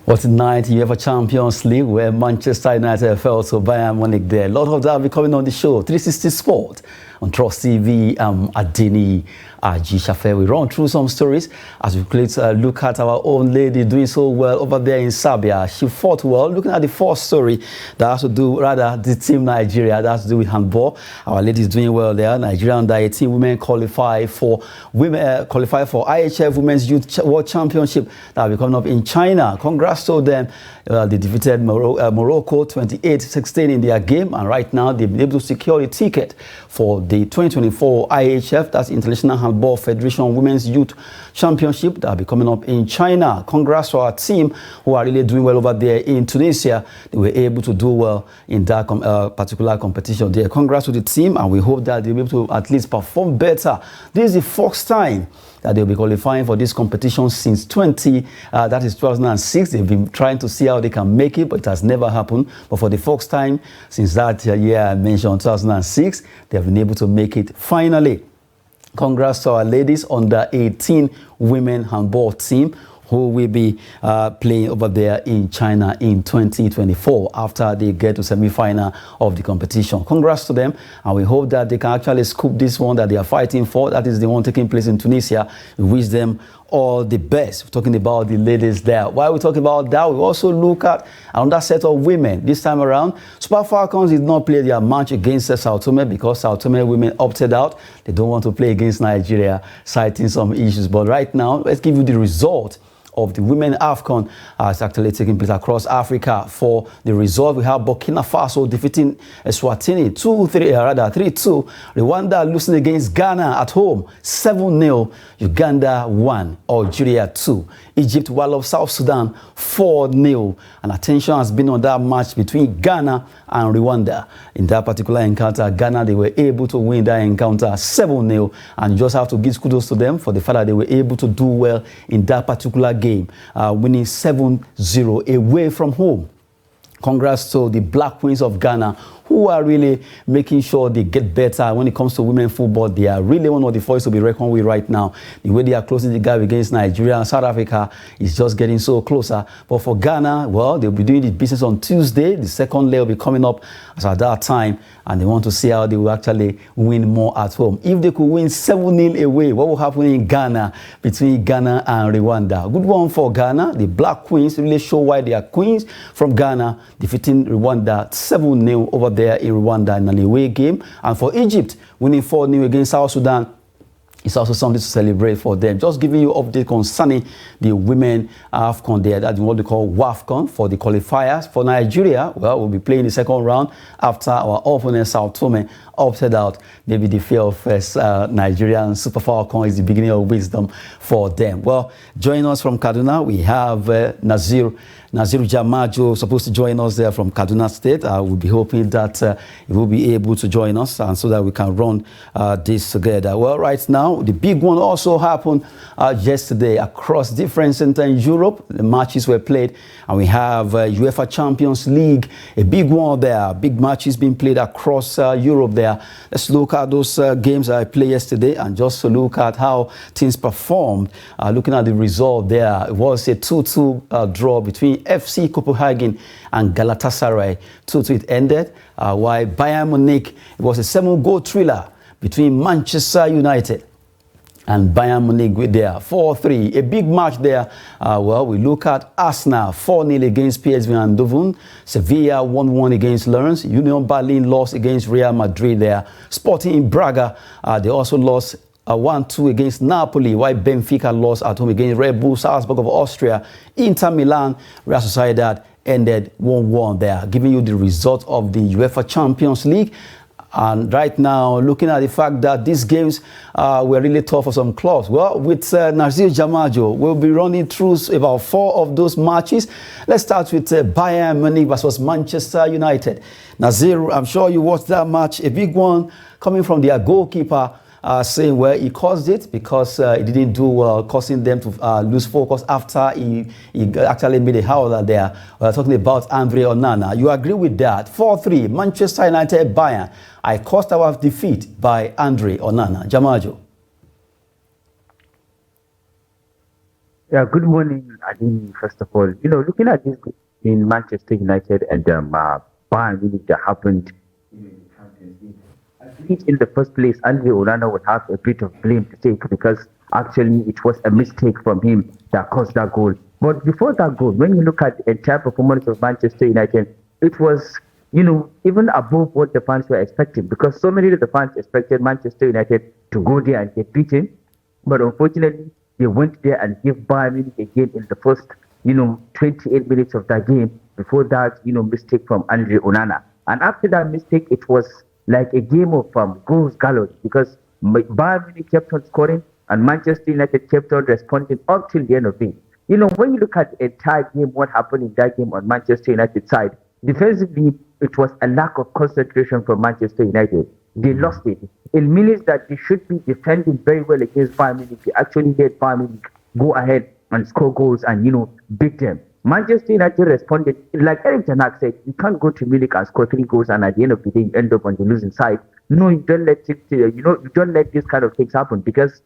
Well, tonight you have a Champions League where Manchester United fell to Bayern Munich there. A lot of that will be coming on the show. 360 Sport on Trust TV. Adini Ajishafe. We run through some stories as we look at our own lady doing so well over there in Serbia. She fought well. Looking at the first story that has to do, rather, the team Nigeria, that has to do with handball. Our lady is doing well there. Nigeria under 18 women qualify for IHF Women's Youth World Championship that will be coming up in China. Congrats to them. They defeated Morocco 28-16 in their game, and right now they've been able to secure a ticket for the 2024 IHF, that's International Handball Federation Women's Youth Championship, that will be coming up in China. Congrats to our team who are really doing well over there in Tunisia. They were able to do well in that particular competition there. Congrats to the team, and we hope that they'll be able to at least perform better. This is the first time that they'll be qualifying for this competition since 2006. They've been trying to see how they can make it, but it has never happened. But for the first time since that year I mentioned, 2006, they have been able to make it finally. Congrats to our ladies under 18 women handball team who will be playing over there in China in 2024 after they get to semi-final of the competition. Congrats to them, and we hope that they can actually scoop this one that they are fighting for. That is the one taking place in Tunisia. We wish them all the best. We're talking about the ladies there. While we talk about that, we also look at another set of women. This time around, Super Falcons did not play their match against Sao Tome because Sao Tome women opted out. They don't want to play against Nigeria, citing some issues. But right now, let's give you the result of the women AFCON is actually taking place across Africa. For the result, we have Burkina Faso defeating Eswatini 3-2. Rwanda losing against Ghana at home 7-0. Uganda 1, Algeria 2. Egypt walloped South Sudan 4-0. And attention has been on that match between Ghana and Rwanda. In that particular encounter, Ghana, they were able to win that encounter 7-0. And you just have to give kudos to them for the fact that they were able to do well in that particular game, winning 7-0 away from home. Congrats to the Black Queens of Ghana, who are really making sure they get better when it comes to women football. They are really one of the forces to be reckoned with right now. The way they are closing the gap against Nigeria and South Africa is just getting so closer. But for Ghana, well, they'll be doing the business on Tuesday. The second leg will be coming up at that time, and they want to see how they will actually win more at home. If they could win 7-0 away, what will happen in Ghana between Ghana and Rwanda? Good one for Ghana. The Black Queens really show why they are queens from Ghana, defeating Rwanda 7-0 over there in Rwanda in an away game. And for Egypt, winning 4-0 against South Sudan, it's also something to celebrate for them. Just giving you update concerning the women AFCON there. That's what they call WAFCON for the qualifiers. For Nigeria, well, we'll be playing the second round after our opponent Sao Tome opted out. Maybe the fear of Nigerian Super Falcon is the beginning of wisdom for them. Well, joining us from Kaduna, we have Nazir Jarmajo, supposed to join us there from Kaduna State. I will be hoping that he will be able to join us, and so that we can run this together. Well, right now, the big one also happened yesterday across different centers in Europe. The matches were played, and we have UEFA Champions League, a big one there. Big matches being played across Europe there. Let's look at those games I played yesterday and just to look at how teams performed. Looking at the result there, it was a 2-2 draw between FC Copenhagen and Galatasaray. 2-2 it ended, while Bayern Munich, it was a 7-goal thriller between Manchester United and Bayern Munich with there 4-3. A big match there. Well, we look at Arsenal 4-0 against PSV Eindhoven. Sevilla 1-1 against Lens. Union Berlin lost against Real Madrid there. Sporting Braga, they also lost 1-2 against Napoli, while Benfica lost at home against Red Bull Salzburg of Austria. Inter Milan, Real Sociedad ended 1-1 there, giving you the result of the UEFA Champions League. And right now, looking at the fact that these games were really tough for some clubs. Well, with Nazir Jarmajo, we'll be running through about 4 of those matches. Let's start with Bayern Munich versus Manchester United. Nazir, I'm sure you watched that match. A big one coming from their goalkeeper, saying where he caused it because he didn't do well, causing them to lose focus after he actually made a howler there. We're talking about Andre Onana. You agree with that? 4-3, Manchester United, Bayern. I caused our defeat by Andre Onana. Jarmajo. Yeah, good morning, Adini. First of all, looking at this in Manchester United and Bayern Munich that happened in the Champions League, I believe in the first place, Andre Onana would have a bit of blame to take because actually it was a mistake from him that caused that goal. But before that goal, when you look at the entire performance of Manchester United, it was, even above what the fans were expecting because so many of the fans expected Manchester United to go there and get beaten. But unfortunately, they went there and gave Bayern Munich a game in the first, 28 minutes of that game before that, mistake from Andre Onana. And after that mistake, it was like a game of goals galore because Bayern Munich kept on scoring and Manchester United kept on responding up till the end of it. When you look at the entire game, what happened in that game on Manchester United side, defensively, it was a lack of concentration from Manchester United. They lost it. In minutes that they should be defending very well against Bayern Munich, they actually let Bayern Munich go ahead and score goals and, beat them. Manchester United responded, like Eric Ten Hag said, you can't go to Munich and score 3 goals and at the end of the day you end up on the losing side. No, you don't let it, you don't let this kind of things happen because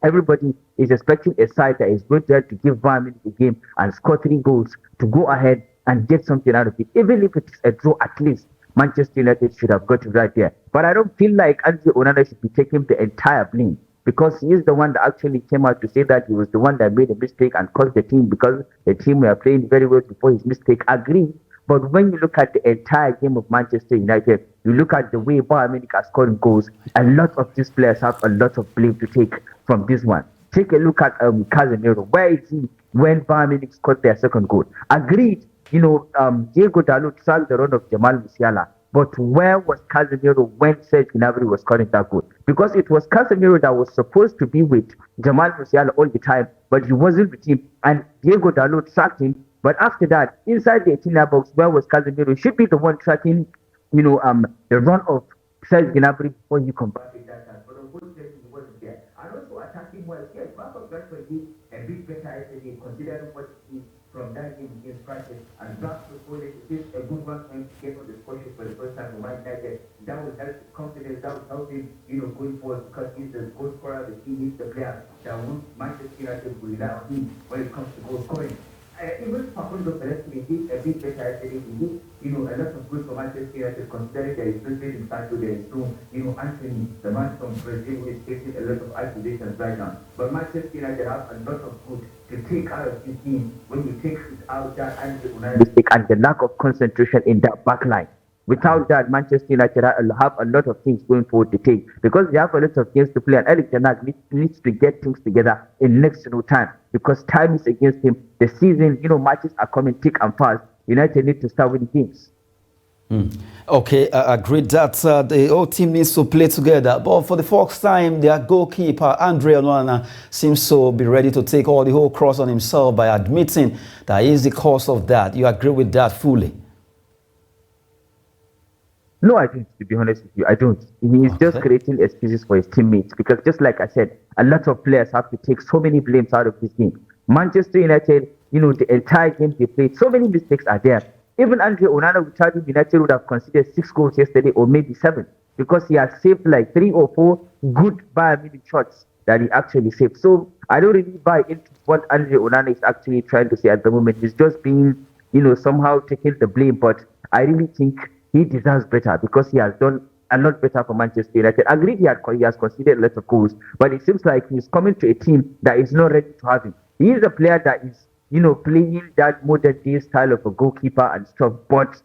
everybody is expecting a side that is going there to give Bayern Munich the game and score 3 goals to go ahead and get something out of it. Even if it is a draw, at least Manchester United should have got it right there. But I don't feel like Andre Onana should be taking the entire blame because he is the one that actually came out to say that he was the one that made a mistake and caused the team because the team were playing very well before his mistake. Agree. But when you look at the entire game of Manchester United, you look at the way Bayern Munich are scoring goals, a lot of these players have a lot of blame to take from this one. Take a look at Casemiro. Where is he when Bayern Munich scored their second goal? Agreed, Diego Dalot sacked the run of Jamal Musiala. But where was Casemiro when Serge Gnabry was scoring that goal? Because it was Casemiro that was supposed to be with Jamal Musiala all the time, but he wasn't with him. And Diego Dalot sacked him. But after that, inside the 18-yard box, where was Casemiro? He should be the one tracking, the run of Serge Gnabry before he converted that time. But unfortunately, he wasn't there. And also attacking well. Yes, Marcus Rashford did a bit better yesterday considering what he did from that game against practice. And Rashford Polish is a good one for him to get on the score sheet for the first time for Man United. That will help his confidence. That will help him, going forward because he's the goal scorer. The team needs the player that won't Manchester United will rely on him when it comes to goal scoring. Even Facundo Perez did a bit better yesterday. He did, a lot of good for Manchester United considering there is no in Sancho, there is no, Anthony, the man from Brazil who is facing a lot of accusations right now. But Manchester United have a lot of good to take out of this team when you take out that mistake and the lack of concentration in that back line. Without that, Manchester United have a lot of things going forward to take because they have a lot of games to play. And Eric Ten Hag needs to get things together in next to no time because time is against him. The season, matches are coming thick and fast. United need to start winning games. Okay, I agree that the whole team needs to play together. But for the first time, their goalkeeper, Andre Onana, seems to be ready to take all the whole cross on himself by admitting that he is the cause of that. You agree with that fully? No, I don't, to be honest with you. I don't. He's just creating excuses for his teammates because, just like I said, a lot of players have to take so many blames out of this game. Manchester United, the entire game they played, so many mistakes are there. Even Andre Onana without him, United would have considered 6 goals yesterday or maybe 7 because he has saved like 3 or 4 good Bayern Munich shots that he actually saved. So I don't really buy into what Andre Onana is actually trying to say at the moment. He's just being, somehow taking the blame. But I really think he deserves better because he has done a lot better for Manchester United. Agreed, he has conceded a lot of goals, but it seems like he's coming to a team that is not ready to have him. He is a player that is, playing that modern day style of a goalkeeper and stuff, but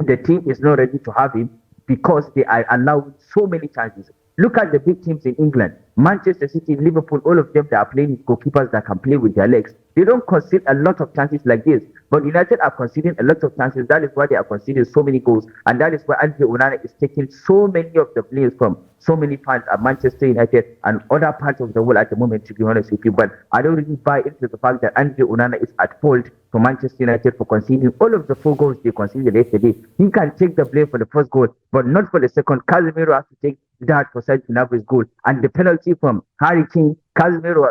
the team is not ready to have him because they are allowing so many chances. Look at the big teams in England. Manchester City, Liverpool, all of them that are playing with goalkeepers that can play with their legs. They don't concede a lot of chances like this. But United are conceding a lot of chances. That is why they are conceding so many goals. And that is why Andre Onana is taking so many of the blames from so many fans at Manchester United and other parts of the world at the moment, to be honest with you. But I don't really buy into the fact that Andre Onana is at fault for Manchester United for conceding all of the 4 goals they conceded yesterday. He can take the blame for the first goal, but not for the second. Casemiro has to take that for Serge Gnabry's goal. And the penalty from Harry Kane, Casemiro,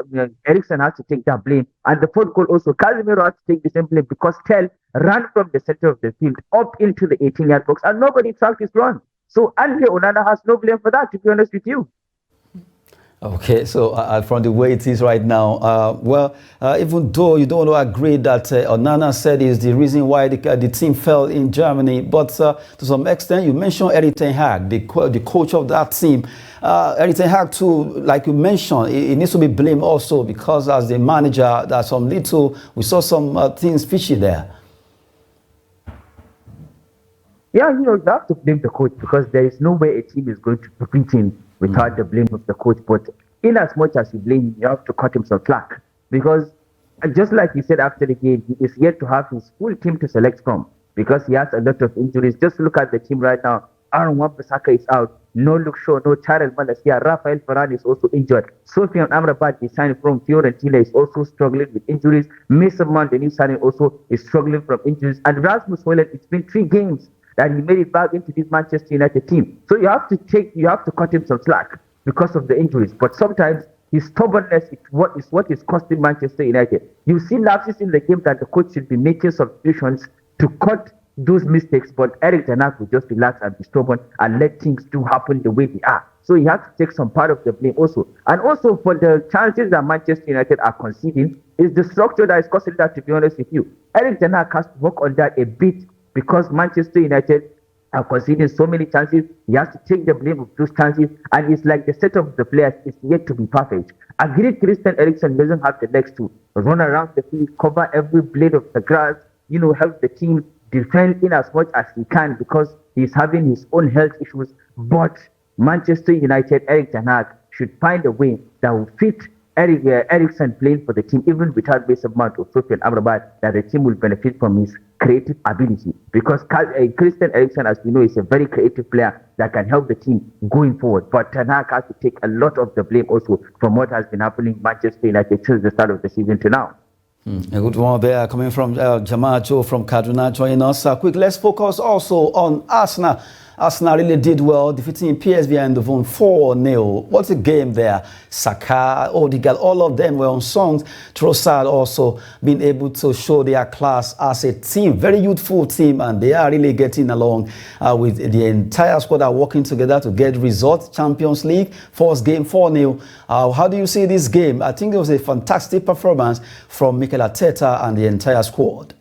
Eriksen has to take that blame. And the fourth goal also, Casemiro has to take the same blame because Tell ran from the center of the field up into the 18-yard box and nobody tracked his run. So Andre Onana has no blame for that, to be honest with you. Okay, so from the way it is right now, even though you don't agree that Onana said is the reason why the team fell in Germany, but to some extent, you mentioned Erik ten Hag, the coach of that team. Erik ten Hag too, like you mentioned, it needs to be blamed also because as the manager, we saw some things fishy there. Yeah, you have to blame the coach because there is no way a team is going to be beaten without the blame of the coach. But in as much as you blame him, you have to cut him some slack because just like he said after the game, he is yet to have his full team to select from because he has a lot of injuries. Just look at the team right now. Aaron Wan-Bissaka is out. No Luke Shaw, no Charles Malacia. Rafael Varane is also injured. Sofian Amrabat, the signing from Fiorentina, is also struggling with injuries. Mason Mount, the new signing, also is struggling from injuries. And Rasmus Højlund, it's been 3 games that he made it back into this Manchester United team. So you have to cut him some slack because of the injuries. But sometimes his stubbornness is what is costing Manchester United. You see lapses in the game that the coach should be making substitutions to cut those mistakes, but Erik ten Hag will just relax and be stubborn and let things do happen the way they are. So he has to take some part of the blame also. And also for the chances that Manchester United are conceding is the structure that is causing that, to be honest with you. Erik ten Hag has to work on that a bit because Manchester United are conceding so many chances. He has to take the blame of those chances, and it's like the setup of the players is yet to be perfect. Agreed, Christian Eriksen doesn't have the legs to run around the field, cover every blade of the grass, help the team defend in as much as he can because he's having his own health issues. But Manchester United, Erik ten Hag should find a way that will fit Eriksen playing for the team, even without Mason Mount or Sofian Amrabat, that the team will benefit from his creative ability. Because Christian Eriksen, as we know, is a very creative player that can help the team going forward. But ten Hag has to take a lot of the blame also from what has been happening in Manchester United since the start of the season to now. A good one there coming from Jarmajo from Kaduna joining us. Quick, let's focus also on Arsenal. Arsenal really did well, defeating PSV and the 4-0. What's a game there? Saka, Odegaard, all of them were on songs. Trossard also being able to show their class as a team, very youthful team, and they are really getting along with the entire squad are working together to get results. Champions League, first game 4-0. How do you see this game? I think it was a fantastic performance from Mikel Arteta and the entire squad.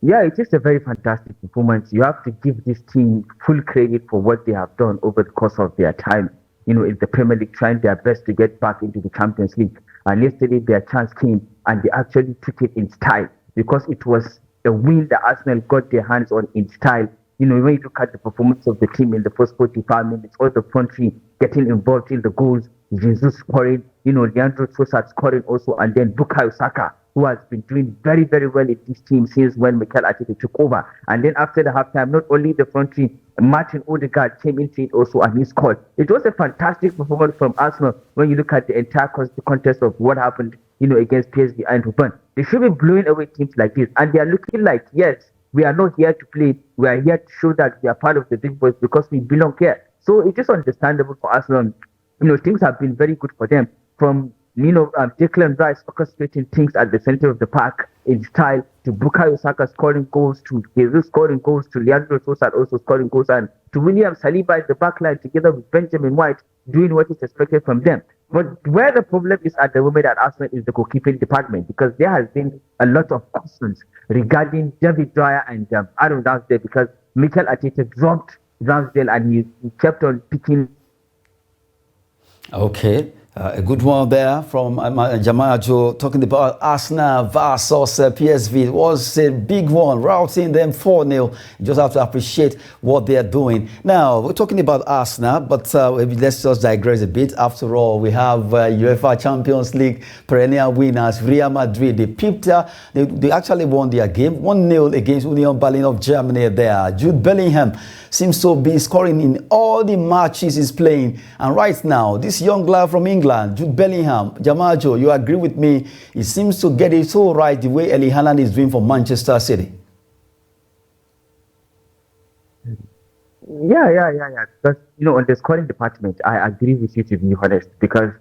Yeah, it is a very fantastic performance. You have to give this team full credit for what they have done over the course of their time, in the Premier League, trying their best to get back into the Champions League. And yesterday, their chance came, and they actually took it in style because it was a win that Arsenal got their hands on in style. When you look at the performance of the team in the first 45 minutes, all the front three getting involved in the goals, Jesus scoring, Leandro Trossard scoring also, and then Bukayo Saka, who has been doing very, very well in this team since when Mikel Arteta took over. And then after the halftime, not only the front three, Martin Odegaard came into it also and he scored. It was a fantastic performance from Arsenal when you look at the entire contest of what happened, against PSV Eindhoven. They should be blowing away teams like this, and they are looking like, yes, we are not here to play. We are here to show that we are part of the big boys because we belong here. So it is understandable for Arsenal. Things have been very good for them from Declan Rice orchestrating things at the center of the park in style, to Bukayo Saka scoring goals, to Jesus scoring goals, to Leandro Trossard also scoring goals, and to William Saliba in the back line together with Benjamin White doing what is expected from them. But where the problem is at the moment at Arsenal is the goalkeeping department, because there has been a lot of questions regarding David Dwyer and Aaron Ramsdale, because Mikel Arteta dropped Ramsdale and he kept on picking. Okay. A good one there from Jarmajo talking about Arsenal versus PSV. It was a big one, routing them 4-0. You just have to appreciate what they are doing. Now, we're talking about Arsenal, but let's just digress a bit. After all, we have UEFA Champions League perennial winners, Real Madrid. They pipped, they actually won their game, 1-0 against Union Berlin of Germany there. Jude Bellingham seems to be scoring in all the matches he's playing. And right now, this young lad from England, Jude Bellingham, Jarmajo, you agree with me? He seems to get it so right the way Erling Haaland is doing for Manchester City. Yeah. Because, on the scoring department, I agree with you, to be honest, because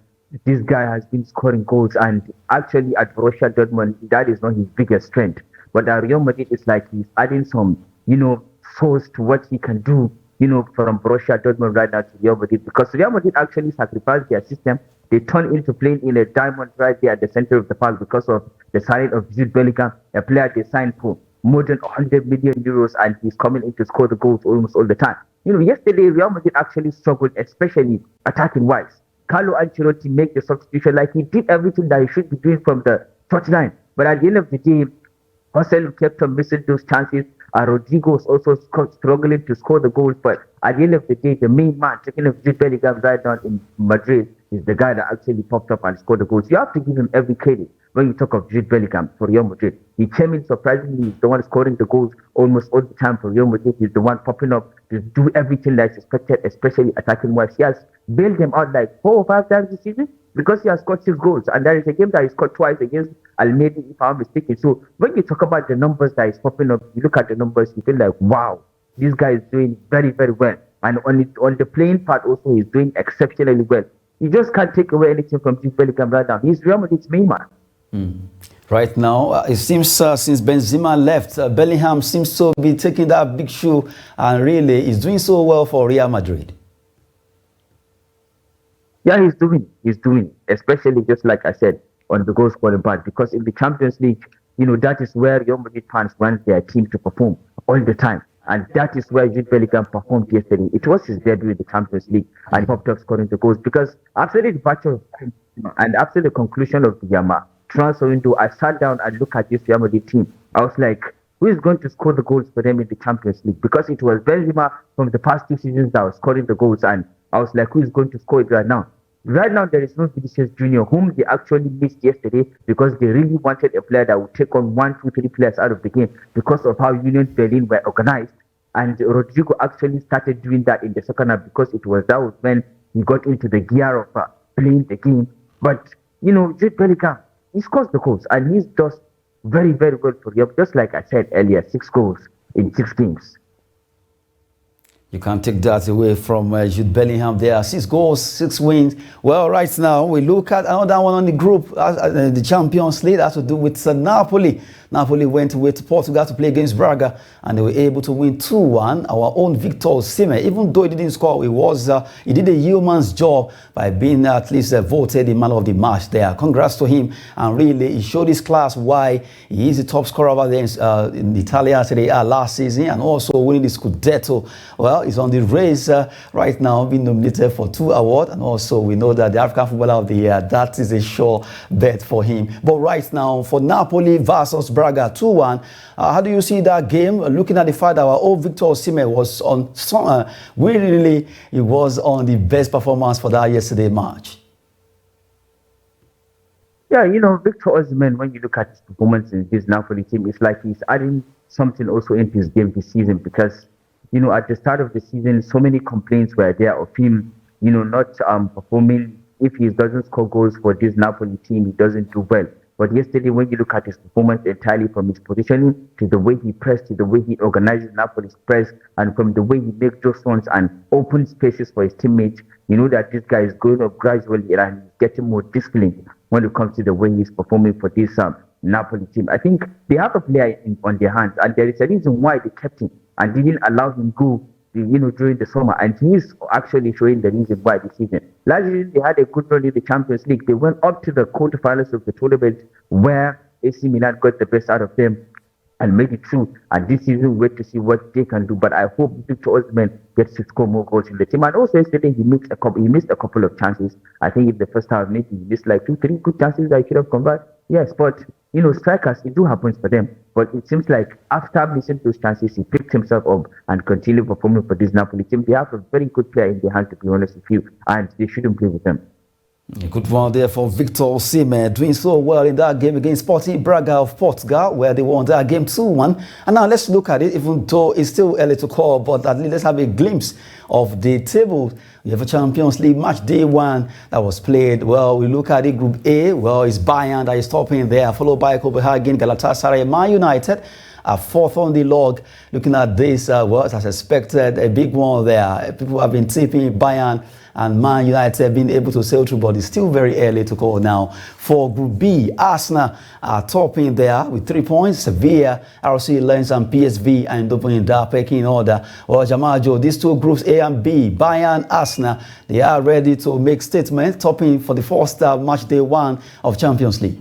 this guy has been scoring goals, and actually at Borussia Dortmund, that is not his biggest strength. But at Real Madrid, it's like he's adding some, source to what he can do from Borussia Dortmund right now to Real Madrid, because Real Madrid actually sacrificed their system. They turned into playing in a diamond right there at the center of the park because of the signing of Jude Bellingham, a player they signed for more than 100 million euros, and he's coming in to score the goals almost all the time. Yesterday Real Madrid actually struggled, especially attacking wise. Carlo Ancelotti made the substitution like he did everything that he should be doing from the touchline. But at the end of the day, Marcelo kept on missing those chances. Rodrigo was also struggling to score the goals. But at the end of the day, the main man, taking of Jude Bellingham right now in Madrid, is the guy that actually popped up and scored the goals. You have to give him every credit when you talk of Jude Bellingham for Real Madrid. He came in surprisingly, he's the one scoring the goals almost all the time for Real Madrid. He's the one popping up to do everything that's expected, especially attacking wise. He has bailed them out like 4 or 5 times this season because he has scored 6 goals. And there is a game that he scored twice against Almeida, if I'm mistaken. So when you talk about the numbers that is popping up, you look at the numbers, you feel like, wow, this guy is doing very, very well. And on the playing part also, he's doing exceptionally well. You just can't take away anything from Jude Bellingham right now. He's Real Madrid's main man. Right now, it seems since Benzema left, Bellingham seems to be taking that big shoe and really is doing so well for Real Madrid. Yeah, he's doing, especially just like I said, on the goal scoring part, because in the Champions League, that is where Real Madrid fans want their team to perform all the time. And that is where Jude Bellingham performed yesterday. It was his debut in the Champions League, and he popped up scoring the goals. Because after the departure of and after the conclusion of the transfer window, I sat down and looked at this Real Madrid team. I was like, who is going to score the goals for them in the Champions League? Because it was Benzema from the past 2 seasons that was scoring the goals, and I was like, who is going to score it right now? Right now, there is no Vinicius Junior, whom they actually missed yesterday because they really wanted a player that would take on 1, 2, 3 players out of the game because of how Union Berlin were organized. And Rodrigo actually started doing that in the second half because that was when he got into the gear of playing the game. But, Jude Bellingham, he scores the goals and he's just very, very well for Real. Just like I said earlier, 6 goals in 6 games. You can't take that away from Jude Bellingham there. 6 goals, 6 wins. Well, right now, we look at another one on the group, the Champions League. That has to do with Napoli. Napoli went with Portugal to play against Braga, and they were able to win 2-1. Our own Victor Osimhen, even though he didn't score, he did a yeoman's job by being at least voted the man of the match there. Congrats to him, and really, he showed his class why he is the top scorer over there in Italia Serie A last season, and also winning the Scudetto. Well, he's on the race right now, being nominated for 2 awards, and also we know that the African Footballer of the Year, that is a sure bet for him. But right now, for Napoli versus Braga 2-1, how do you see that game? Looking at the fact that our old Victor Osimhen was on, really, he was on the best performance for that yesterday match. Yeah, Victor Osimhen, when you look at his performance in this Napoli team, it's like he's adding something also into his game this season because at the start of the season, so many complaints were there of him, not performing. If he doesn't score goals for this Napoli team, he doesn't do well. But yesterday, when you look at his performance entirely from his positioning to the way he pressed, to the way he organizes Napoli's press, and from the way he makes those runs and open spaces for his teammates, you know that this guy is going up gradually and he's getting more disciplined when it comes to the way he's performing for this Napoli team. I think they have a player on their hands, and there is a reason why they kept him and didn't allow him go, during the summer. And he's actually showing the reason why this season. Last season, they had a good run in the Champions League. They went up to the quarterfinals of the tournament where AC Milan got the best out of them and made it through. And this season, wait to see what they can do. But I hope Victor Osimhen gets to score more goals in the team. And also yesterday, he missed a couple of chances. I think in the first half, maybe he missed like 2-3 good chances that he should have converted. Yes, but strikers, it do happens for them. But it seems like after missing those chances, he picked himself up and continued performing for this Napoli team. They have a very good player in their hand, to be honest with you, and they shouldn't play with them. A good one there for Victor Osimhen, doing so well in that game against Sporting Braga of Portugal, where they won that game 2-1. And now let's look at it, even though it's still early to call, but at least let's have a glimpse of the table. We have a Champions League match day 1 that was played. Well, we look at it, Group A. Well, it's Bayern that is topping there, followed by Copenhagen, Galatasaray, Man United are 4th on the log. Looking at this, well, as expected, a big one there. People have been tipping Bayern and Man United being able to sail through, but it's still very early to call now. For Group B, Arsenal are topping there with 3 points. Sevilla, RC Lens, and PSV are in that pecking order. Well, Jarmajo, these two groups, A and B, Bayern, Arsenal, they are ready to make statements, topping for the first match day 1 of Champions League.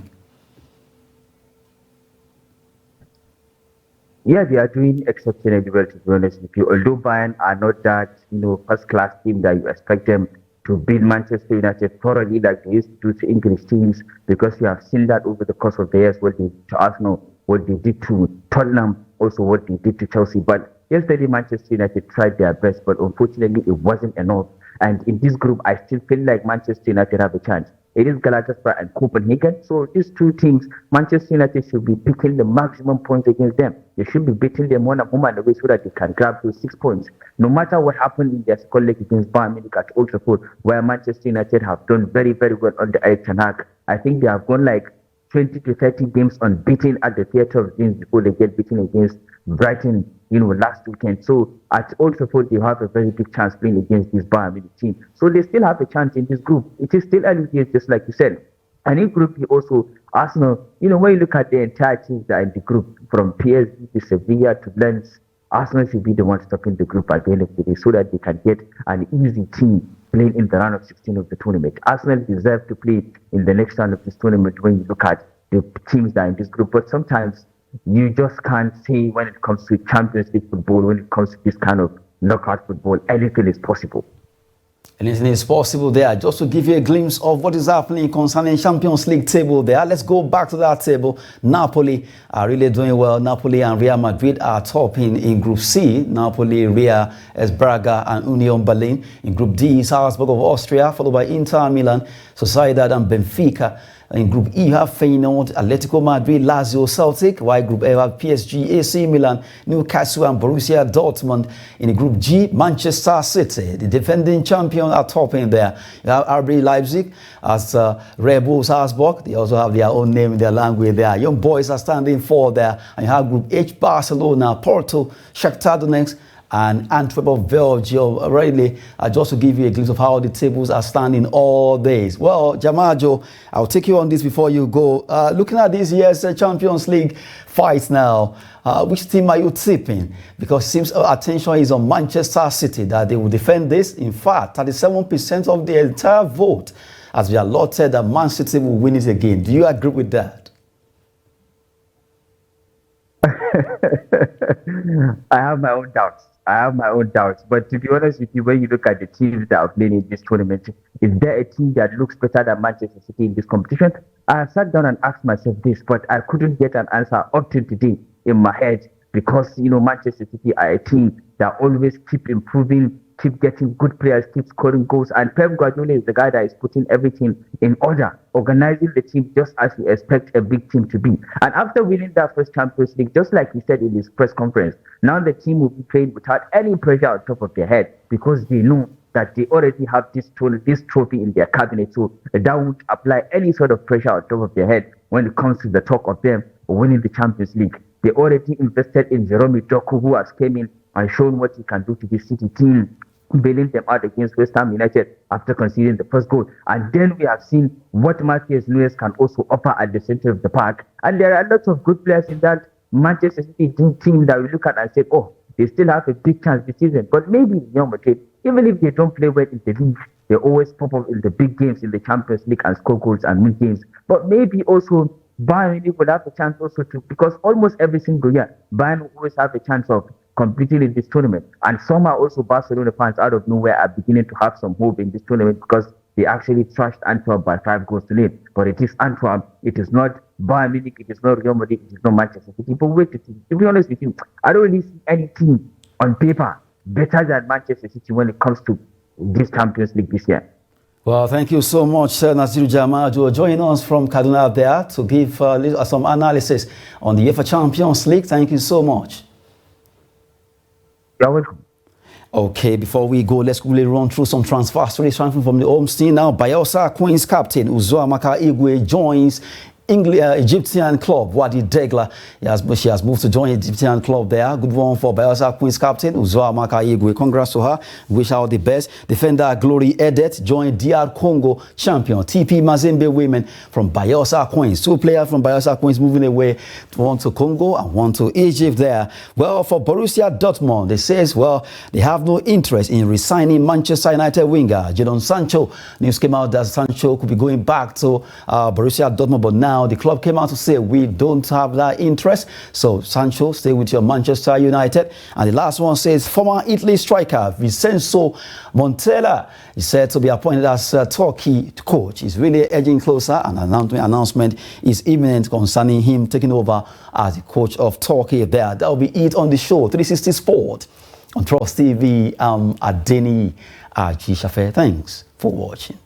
Yeah, they are doing exceptionally well, to be honest with you. Although Bayern are not that, first-class team that you expect them to beat Manchester United thoroughly like they used to do to English teams, because we have seen that over the course of the years, what they did to Arsenal, what they did to Tottenham, also what they did to Chelsea. But yesterday, Manchester United tried their best, but unfortunately, it wasn't enough. And in this group, I still feel like Manchester United have a chance. It is Galatasaray and Copenhagen. So these two teams, Manchester United should be picking the maximum points against them. They should be beating them one at home and away so that they can grab those 6 points. No matter what happened in their second leg against Bayern Munich at Old Trafford, where Manchester United have done very, very well under Erik ten Hag. I think they have gone like 20 to 30 games unbeaten at the theatre of games before they get beaten against Brighton, last weekend. So at Old Trafford, they have a very big chance playing against this Bayern Munich team. So they still have a chance in this group. It is still early days, just like you said. And in Group B also, Arsenal, when you look at the entire teams that are in the group, from PSV to Sevilla to Lens, Arsenal should be the ones topping the group at the end of the day so that they can get an easy team playing in the round of 16 of the tournament. Arsenal deserve to play in the next round of this tournament when you look at the teams that are in this group. But sometimes you just can't say when it comes to Champions League football, when it comes to this kind of knockout football, anything is possible. Anything is possible there. Just to give you a glimpse of what is happening concerning Champions League table there. Let's go back to that table. Napoli are really doing well. Napoli and Real Madrid are topping in Group C. Napoli, Real, AS Braga, and Union Berlin. In Group D, Salzburg of Austria, followed by Inter Milan, Sociedad, and Benfica. In Group E, you have Feyenoord, Atletico Madrid, Lazio, Celtic. While Group A, you have PSG, AC Milan, Newcastle, and Borussia Dortmund. In Group G, Manchester City, the defending champion, are topping there. You have RB Leipzig as Red Bull Salzburg. They also have their own name in their language there. Young boys are standing for there. And you have Group H, Barcelona, Porto, Shakhtar Donetsk, and Antwerp of Belgium. Really, just to give you a glimpse of how the tables are standing all days. Well, Jarmajo, I'll take you on this before you go. Looking at this year's Champions League fights now, which team are you tipping? Because it seems attention is on Manchester City, that they will defend this. In fact, 37% of the entire vote has been allotted that Man City will win it again. Do you agree with that? I have my own doubts. But to be honest with you, when you look at the teams that are playing in this tournament, is there a team that looks better than Manchester City in this competition? I sat down and asked myself this, but I couldn't get an answer up till today in my head, because Manchester City are a team that always keep improving, keep getting good players, keep scoring goals. And Pep Guardiola is the guy that is putting everything in order, organizing the team just as we expect a big team to be. And after winning that first Champions League, just like he said in his press conference, now the team will be playing without any pressure on top of their head, because they know that they already have this trophy in their cabinet. So that won't apply any sort of pressure on top of their head when it comes to the talk of them winning the Champions League. They already invested in Jerome Doku, who has came in and shown what he can do to the City team, bailing them out against West Ham United after conceding the first goal. And then we have seen what Matheus Nunes can also offer at the center of the park. And there are lots of good players in that Manchester City team that we look at and say, oh, they still have a big chance this season. But maybe Real Madrid, even if they don't play well in the league, they always pop up in the big games in the Champions League and score goals and win games. But maybe also Bayern Munich will have a chance also to, because almost every single year, Bayern will always have a chance of competing in this tournament. And somehow also Barcelona fans out of nowhere are beginning to have some hope in this tournament, because they actually trashed Antwerp by 5-0. But it is Antwerp, it is not Bayern Munich, it is not Real Madrid, it is not Manchester City. But wait, to be honest with you, I don't really see any team on paper better than Manchester City when it comes to this Champions League this year. Well, thank you so much, Nazir Jarmajo, joining us from Kaduna there to give some analysis on the UEFA Champions League. Thank you so much. You're welcome. Okay, before we go, let's quickly run through some transfer stories from the home scene now. Bayelsa Queens captain Uzoamaka Igwe joins Egyptian club, Wadi Degla. She has moved to join Egyptian club there. Good one for Bayelsa Queens captain, Uzoa Makayegwe. Congrats to her. Wish her all the best. Defender Glory Edet joined DR Congo champion TP Mazembe women from Bayelsa Queens. 2 players from Bayelsa Queens moving away, one to Congo and one to Egypt there. Well, for Borussia Dortmund, they says, well, they have no interest in resigning Manchester United winger Jadon Sancho. News came out that Sancho could be going back to Borussia Dortmund, but now the club came out to say we don't have that interest. So Sancho, stay with your Manchester United. And the last one says former Italy striker Vincenzo Montella is said to be appointed as Turkey coach. He's really edging closer, and an announcement is imminent concerning him taking over as the coach of Turkey there. That will be it on the show 360 Sport on Trust TV. Adeni Aji Shafe. Thanks for watching.